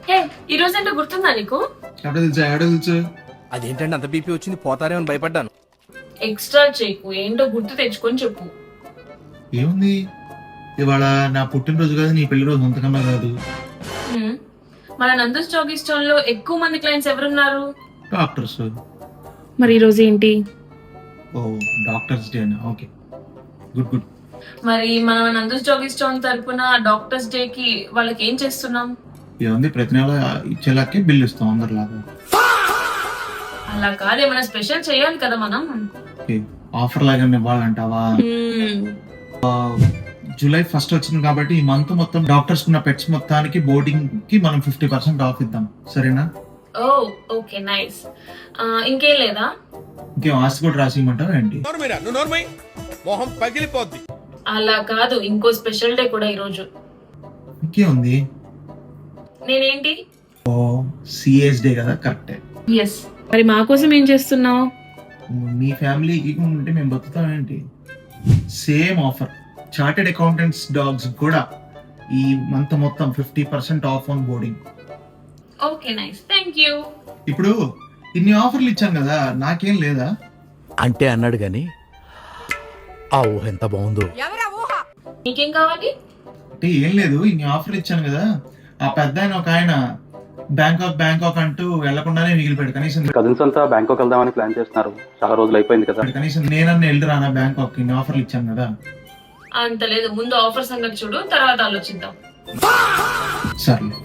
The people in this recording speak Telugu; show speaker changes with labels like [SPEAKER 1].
[SPEAKER 1] హే, ఈ రోజు అంటే గుర్తుందా నీకు?
[SPEAKER 2] అదేంటంటే అంత బీపీ వచ్చింది పోతారేమని భయపడ్డాను.
[SPEAKER 1] ఎక్స్ట్రా చేయకు, ఏంటో గుర్తు తెచ్చుకొని చెప్పు.
[SPEAKER 3] ఏముంది, ఇవాళ నా పుట్టినరోజు కాదు, నీ పెళ్లి రోజు అంతకన్నా కాదు.
[SPEAKER 1] మన నందూస్ జాకీ స్టోన్ లో ఎక్కువ మంది క్లయింట్స్ ఎవరున్నారు?
[SPEAKER 3] డాక్టర్స్.
[SPEAKER 1] మరి ఈ రోజు ఏంటి?
[SPEAKER 3] ఓ, doctors day. Okay, good good.
[SPEAKER 1] మరి మన నందూస్ జాకీ స్టోన్ తరపున డాక్టర్స్ డే కి వాళ్ళకి ఏం చేస్తున్నాం?
[SPEAKER 3] ఏముంది, ప్రతి నెల ఇచ్చేలాకే బిల్లు ఇస్తాం అందరిలాగా.
[SPEAKER 1] అలా కాదు, ఏమైనా స్పెషల్ చేయాలి కదా మనం.
[SPEAKER 3] ఆఫర్ లాగా ఇవ్వాలంటావా? జూలై 1 వచ్చింది కాబట్టి ఈ మంత్ మొత్తం డాక్టర్స్ ఉన్న పెట్స్ మొత్తానికి బోర్డింగ్ కి మనం 50% ఆఫ్ ఇద్దాం, సరేనా?
[SPEAKER 1] ఓ ఓకే, నైస్. ఇంకేం లేదా?
[SPEAKER 3] ఇంకేం ఆస్తి కూడా రాసి ఇవ్వమంటావా ఏంటి?
[SPEAKER 2] మొహం పగిలిపోద్ది.
[SPEAKER 1] అలా కాదు, ఇంకో స్పెషల్ డే కూడా ఈ రోజు.
[SPEAKER 3] ఇంకేముంది?
[SPEAKER 1] నేనేంటి?
[SPEAKER 3] ఓ, సిఎస్ డే కదా, కరెక్టే.
[SPEAKER 1] ఎస్. మరి మా కోసం ఏం చేస్తున్నావు?
[SPEAKER 3] మీ ఫ్యామిలీకి ఉంటే మేము బతుకుతాం ఏంటి? Same offer chartered accountants dogs కూడా ఈ మంత్ మొత్తం 50% of on boarding.
[SPEAKER 1] Okay, nice, thank you.
[SPEAKER 3] ఇప్పుడు ఇన్ని ఆఫర్లు ఇచ్చాను కదా, నాకేం లేదా?
[SPEAKER 2] అంటే అన్నాడు గాని ఆ ఊహ ఎంత బాగుందో.
[SPEAKER 1] నీకేం కావాలి?
[SPEAKER 3] అంటే ఏం లేదు, ఇన్ని ఆఫర్లు ఇచ్చాను కదా, ఆ పెద్ద ఆయన ఒక ఆయన బ్యాంకాక్ అంటూ వెళ్లకుండానే మిగిలిపోయాడు.
[SPEAKER 4] కజిన్స్ అంతా బ్యాంకాక్ వెళ్దామని ప్లాన్ చేస్తున్నారు, చాలా రోజులు అయిపోయింది కదా.
[SPEAKER 3] కనీసం నేనన్నా వెళ్ళిరానా బ్యాంకాక్, ఇన్ని ఆఫర్లు ఇచ్చాను కదా.
[SPEAKER 1] అంత లేదు, ముందు ఆఫర్ సంగతి చూడు, తర్వాత ఆలోచిద్దాం.
[SPEAKER 3] సర్లే.